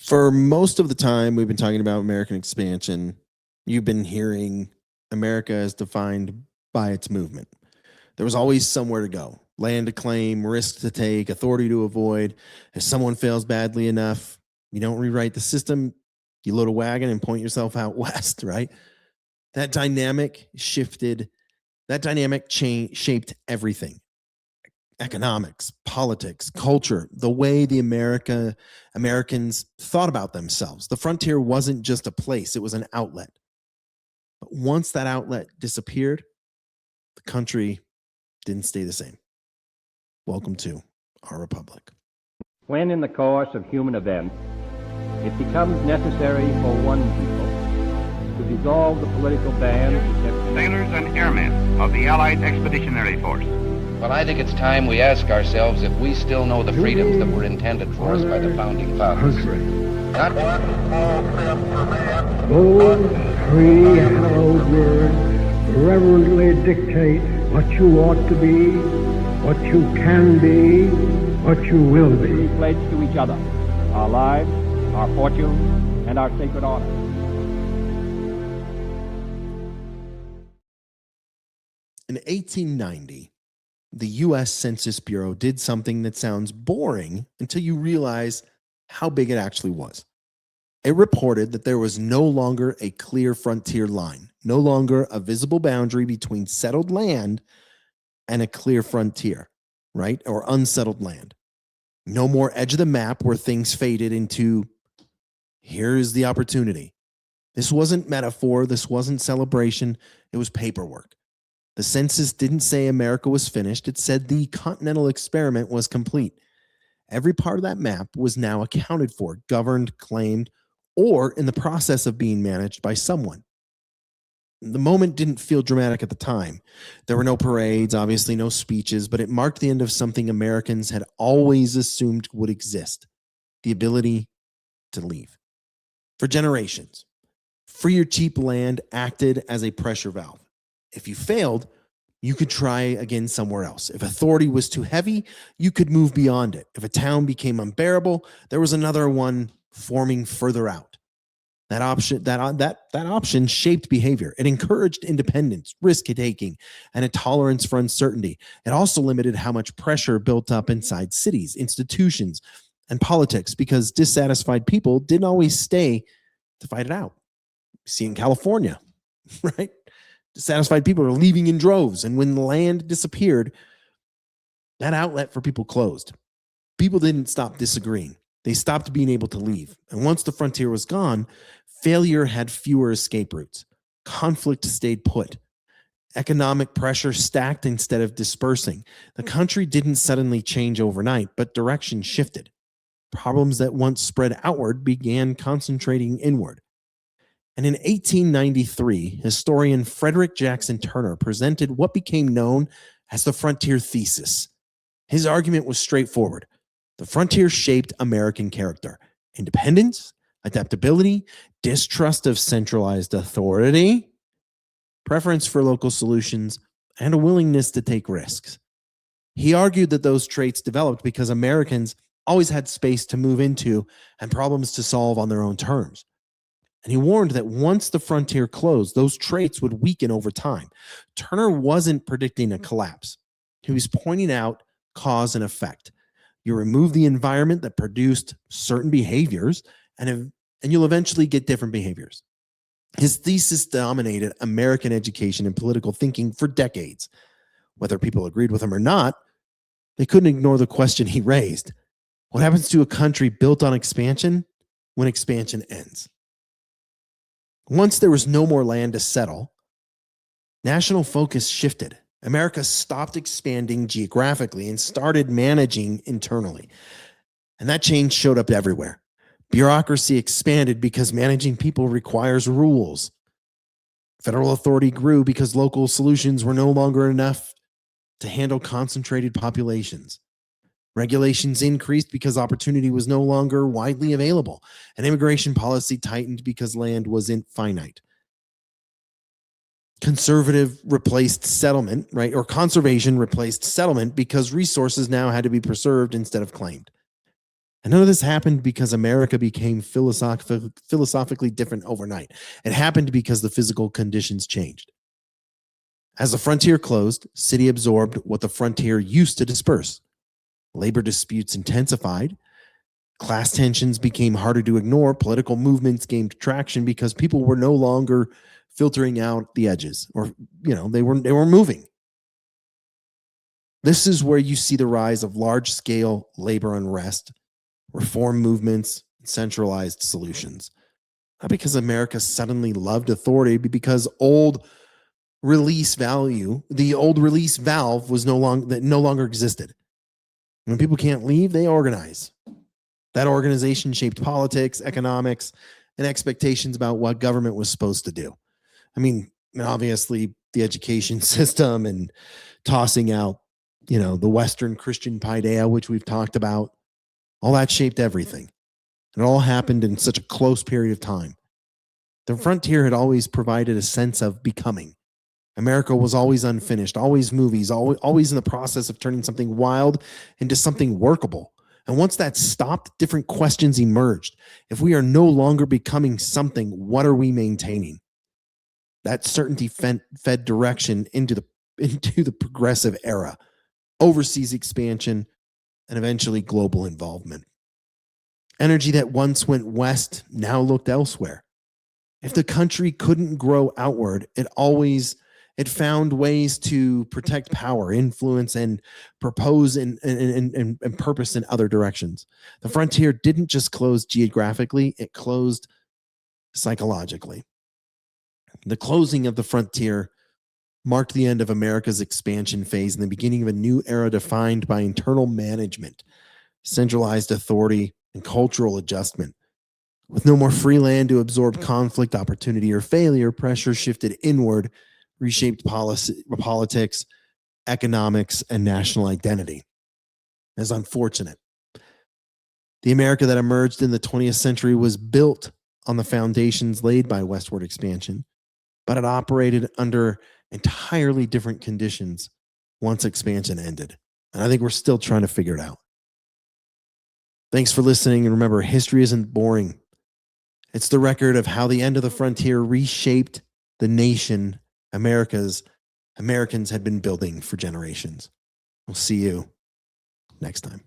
For most of the time we've been talking about American expansion, you've been hearing America as defined by its movement. There was always somewhere to go, land to claim, risk to take, authority to avoid. If someone fails badly enough, you don't rewrite the system, you load a wagon and point yourself out west, right? That dynamic shifted, that dynamic shaped everything: economics, politics, culture, the way Americans thought about themselves. The frontier wasn't just a place, it was an outlet. But once that outlet disappeared, the country didn't stay the same. Welcome to our republic. When in the course of human events it becomes necessary for one people to dissolve the political band, sailors and airmen of the Allied Expeditionary Force. Well, I think it's time we ask ourselves if we still know the freedoms that were intended for us by the founding fathers. Not one small step for man. Those three hallowed words reverently dictate what you ought to be, what you can be, what you will be. We pledge to each other our lives, our fortunes, and our sacred honor. In 1890, the U.S. Census Bureau did something that sounds boring until you realize how big it actually was. It reported that there was no longer a clear frontier line, no longer a visible boundary between settled land and a clear frontier, right? Or unsettled land. No more edge of the map where things faded into, here's the opportunity. This wasn't metaphor. This wasn't celebration. It was paperwork. The census didn't say America was finished. It said the continental experiment was complete. Every part of that map was now accounted for, governed, claimed, or in the process of being managed by someone. The moment didn't feel dramatic at the time. There were no parades, obviously no speeches, but it marked the end of something Americans had always assumed would exist: the ability to leave. For generations, free or cheap land acted as a pressure valve. If you failed, you could try again somewhere else. If authority was too heavy, you could move beyond it. If a town became unbearable, there was another one forming further out. That option shaped behavior. It encouraged independence, risk-taking, and a tolerance for uncertainty. It also limited how much pressure built up inside cities, institutions, and politics, because dissatisfied people didn't always stay to fight it out. You see in California, right? Dissatisfied people are leaving in droves, and when the land disappeared, that outlet for people closed. People didn't stop disagreeing. They stopped being able to leave. And once the frontier was gone, failure had fewer escape routes. Conflict stayed put. Economic pressure stacked instead of dispersing. The country didn't suddenly change overnight, but direction shifted. Problems that once spread outward began concentrating inward. And in 1893, historian Frederick Jackson Turner presented what became known as the frontier thesis. His argument was straightforward. The frontier shaped American character: independence, adaptability, distrust of centralized authority, preference for local solutions, and a willingness to take risks. He argued that those traits developed because Americans always had space to move into and problems to solve on their own terms. And he warned that once the frontier closed, those traits would weaken over time. Turner wasn't predicting a collapse. He was pointing out cause and effect. You remove the environment that produced certain behaviors, and you'll eventually get different behaviors. His thesis dominated American education and political thinking for decades. Whether people agreed with him or not, they couldn't ignore the question he raised. What happens to a country built on expansion when expansion ends? Once there was no more land to settle, national focus shifted. America stopped expanding geographically and started managing internally. And that change showed up everywhere. Bureaucracy expanded because managing people requires rules. Federal authority grew because local solutions were no longer enough to handle concentrated populations. Regulations increased because opportunity was no longer widely available, and immigration policy tightened because land was infinite. Conservative replaced settlement, right? Or conservation replaced settlement because resources now had to be preserved instead of claimed. And none of this happened because America became philosophically different overnight. It happened because the physical conditions changed. As the frontier closed, city absorbed what the frontier used to disperse. Labor disputes intensified. Class tensions became harder to ignore. Political movements gained traction because people were no longer filtering out the edges, or they were moving. This is where you see the rise of large-scale labor unrest, reform movements, and centralized solutions. Not because America suddenly loved authority, but because the old release valve was no longer existed. When people can't leave, they organize. That organization shaped politics, economics, and expectations about what government was supposed to do. I mean, obviously, the education system and tossing out, the Western Christian paideia, which we've talked about, all that shaped everything. And it all happened in such a close period of time. The frontier had always provided a sense of becoming. America was always unfinished, always movies, always in the process of turning something wild into something workable. And once that stopped, different questions emerged. If we are no longer becoming something, what are we maintaining? That certainty fed direction into the progressive era, overseas expansion, and eventually global involvement. Energy that once went west now looked elsewhere. If the country couldn't grow outward, it found ways to protect power, influence, and propose and purpose in other directions. The frontier didn't just close geographically, it closed psychologically. The closing of the frontier marked the end of America's expansion phase and the beginning of a new era defined by internal management, centralized authority, and cultural adjustment. With no more free land to absorb conflict, opportunity, or failure, pressure shifted inward, reshaped politics, economics, and national identity. It's unfortunate. The America that emerged in the 20th century was built on the foundations laid by westward expansion, but it operated under entirely different conditions once expansion ended. And I think we're still trying to figure it out. Thanks for listening. And remember, history isn't boring. It's the record of how the end of the frontier reshaped the nation Americans had been building for generations. We'll see you next time.